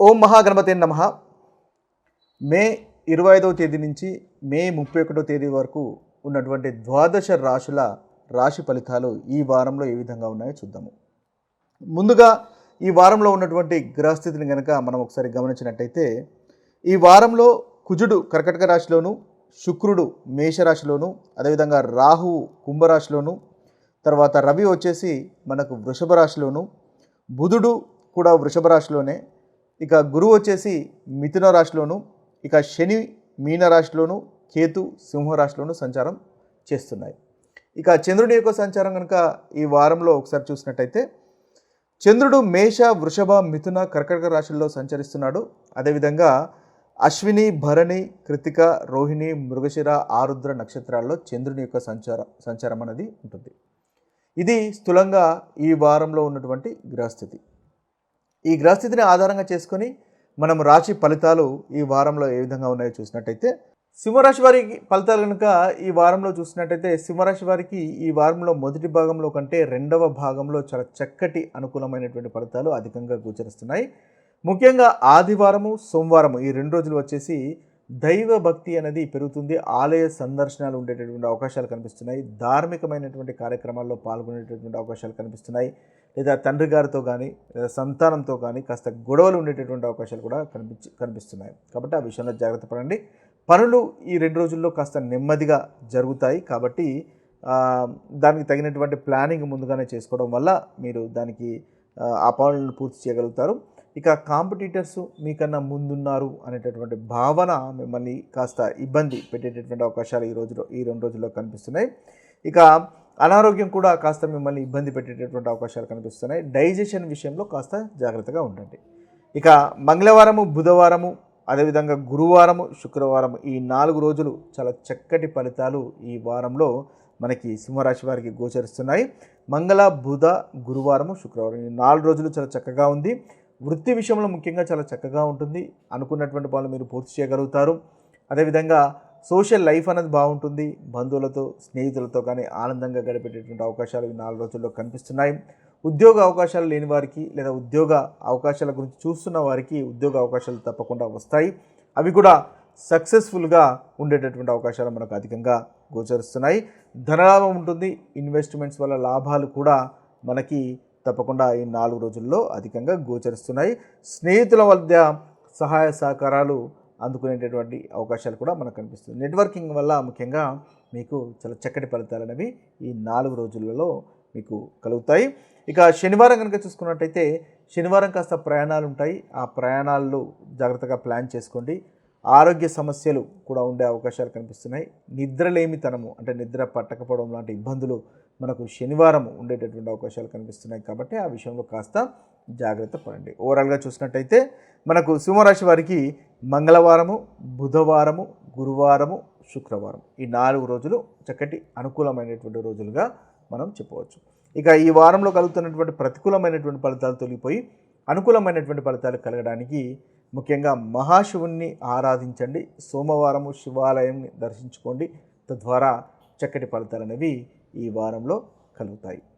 ఓం మహాగణపతే నమః. మే 25వ తేదీ నుంచి మే 31వ తేదీ వరకు ఉన్నటువంటి ద్వాదశ రాశుల రాశి ఫలితాలు ఈ వారంలో ఏ విధంగా ఉన్నాయో చూద్దాము. ముందుగా ఈ వారంలో ఉన్నటువంటి గ్రహస్థితిని కనుక మనం ఒకసారి గమనించినట్టయితే, ఈ వారంలో కుజుడు కర్కటక రాశిలోను, శుక్రుడు మేషరాశిలోను, అదేవిధంగా రాహువు కుంభరాశిలోను, తర్వాత రవి వచ్చేసి మనకు వృషభ రాశిలోను, బుధుడు కూడా వృషభ రాశిలోనే, ఇక గురువు వచ్చేసి మిథున రాశిలోను, ఇక శని మీనరాశిలోను, కేతు సింహరాశిలోను సంచారం చేస్తున్నాయి. ఇక చంద్రుడి యొక్క సంచారం కనుక ఈ వారంలో ఒకసారి చూసినట్టయితే, చంద్రుడు మేష వృషభ మిథున కర్కటక రాశుల్లో సంచరిస్తున్నాడు. అదేవిధంగా అశ్విని భరణి కృతిక రోహిణి మృగశిర ఆరుద్ర నక్షత్రాల్లో చంద్రుని యొక్క సంచారం అనేది ఉంటుంది. ఇది స్థూలంగా ఈ వారంలో ఉన్నటువంటి గ్రహస్థితి. ఈ గ్రహస్థితిని ఆధారంగా చేసుకొని మనం రాశి ఫలితాలు ఈ వారంలో ఏ విధంగా ఉన్నాయో చూసినట్టయితే, సింహరాశి వారికి ఫలితాలు కనుక ఈ వారంలో చూసినట్టయితే, సింహరాశి వారికి ఈ వారంలో మొదటి భాగంలో కంటే రెండవ భాగంలో చాలా చక్కటి అనుకూలమైనటువంటి ఫలితాలు అధికంగా గోచరిస్తున్నాయి. ముఖ్యంగా ఆదివారము సోమవారము ఈ 2 రోజులు వచ్చేసి దైవ భక్తి అనేది పెరుగుతుంది. ఆలయ సందర్శనాలు ఉండేటటువంటి అవకాశాలు కనిపిస్తున్నాయి. ధార్మికమైనటువంటి కార్యక్రమాల్లో పాల్గొనేటటువంటి అవకాశాలు కనిపిస్తున్నాయి. లేదా తండ్రి గారితో కానీ లేదా సంతానంతో కానీ కాస్త గొడవలు ఉండేటటువంటి అవకాశాలు కూడా కనిపిస్తున్నాయి. కాబట్టి ఆ విషయంలో జాగ్రత్త పడండి. పనులు ఈ 2 రోజుల్లో కాస్త నెమ్మదిగా జరుగుతాయి. కాబట్టి దానికి తగినటువంటి ప్లానింగ్ ముందుగానే చేసుకోవడం వల్ల మీరు దానికి ఆ పనులను పూర్తి చేయగలుగుతారు. ఇక కాంపిటీటర్స్ మీకన్నా ముందున్నారు అనేటటువంటి భావన మిమ్మల్ని కాస్త ఇబ్బంది పెట్టేటటువంటి అవకాశాలు ఈ 2 రోజుల్లో కనిపిస్తున్నాయి. ఇక అనారోగ్యం కూడా కాస్త మిమ్మల్ని ఇబ్బంది పెట్టేటటువంటి అవకాశాలు కనిపిస్తున్నాయి. డైజెషన్ విషయంలో కాస్త జాగ్రత్తగా ఉండండి. ఇక మంగళవారము బుధవారము అదేవిధంగా గురువారము శుక్రవారము ఈ 4 రోజులు చాలా చక్కటి ఫలితాలు ఈ వారంలో మనకి సింహరాశి వారికి గోచరిస్తున్నాయి. మంగళ బుధ గురువారము శుక్రవారం ఈ 4 రోజులు చాలా చక్కగా ఉంది. వృత్తి విషయంలో ముఖ్యంగా చాలా చక్కగా ఉంటుంది. అనుకున్నటువంటి పనులు మీరు పూర్తి చేయగలుగుతారు. అదేవిధంగా సోషల్ లైఫ్ అనేది బాగుంటుంది. బంధువులతో స్నేహితులతో కానీ ఆనందంగా గడిపేటటువంటి అవకాశాలు ఈ 4 రోజుల్లో కనిపిస్తున్నాయి. ఉద్యోగ అవకాశాలు లేని వారికి లేదా ఉద్యోగ అవకాశాల గురించి చూస్తున్న వారికి ఉద్యోగ అవకాశాలు తప్పకుండా వస్తాయి. అవి కూడా సక్సెస్ఫుల్గా ఉండేటటువంటి అవకాశాలు మనకు అధికంగా గోచరిస్తున్నాయి. ధనలాభం ఉంటుంది. ఇన్వెస్ట్మెంట్స్ వల్ల లాభాలు కూడా మనకి తప్పకుండా ఈ 4 రోజుల్లో అధికంగా గోచరిస్తున్నాయి. స్నేహితుల మధ్య సహాయ సహకారాలు అందుకునేటటువంటి అవకాశాలు కూడా మనకు కనిపిస్తుంది. నెట్వర్కింగ్ వల్ల ముఖ్యంగా మీకు చాలా చక్కటి ఫలితాలు అనేవి ఈ 4 రోజులలో మీకు కలుగుతాయి. ఇక శనివారం కనుక చూసుకున్నట్టయితే, శనివారం కాస్త ప్రయాణాలు ఉంటాయి. ఆ ప్రయాణాల్లో జాగ్రత్తగా ప్లాన్ చేసుకోండి. ఆరోగ్య సమస్యలు కూడా ఉండే అవకాశాలు కనిపిస్తున్నాయి. నిద్రలేమితనము అంటే నిద్ర పట్టకపోవడం లాంటి ఇబ్బందులు మనకు శనివారం ఉండేటటువంటి అవకాశాలు కనిపిస్తున్నాయి. కాబట్టి ఆ విషయంలో కాస్త జాగ్రత్త పడండి. ఓవరాల్గా చూసినట్టయితే మనకు సింహరాశి వారికి మంగళవారము బుధవారము గురువారము శుక్రవారం ఈ 4 రోజులు చక్కటి అనుకూలమైనటువంటి రోజులుగా మనం చెప్పవచ్చు. ఇక ఈ వారంలో కలుగుతున్నటువంటి ప్రతికూలమైనటువంటి ఫలితాలు తొలగిపోయి అనుకూలమైనటువంటి ఫలితాలు కలగడానికి ముఖ్యంగా మహాశివుణ్ణి ఆరాధించండి. సోమవారము శివాలయాన్ని దర్శించుకోండి. తద్వారా చక్కటి ఫలితాలు అనేవి ఈ వారంలో కలుగుతాయి.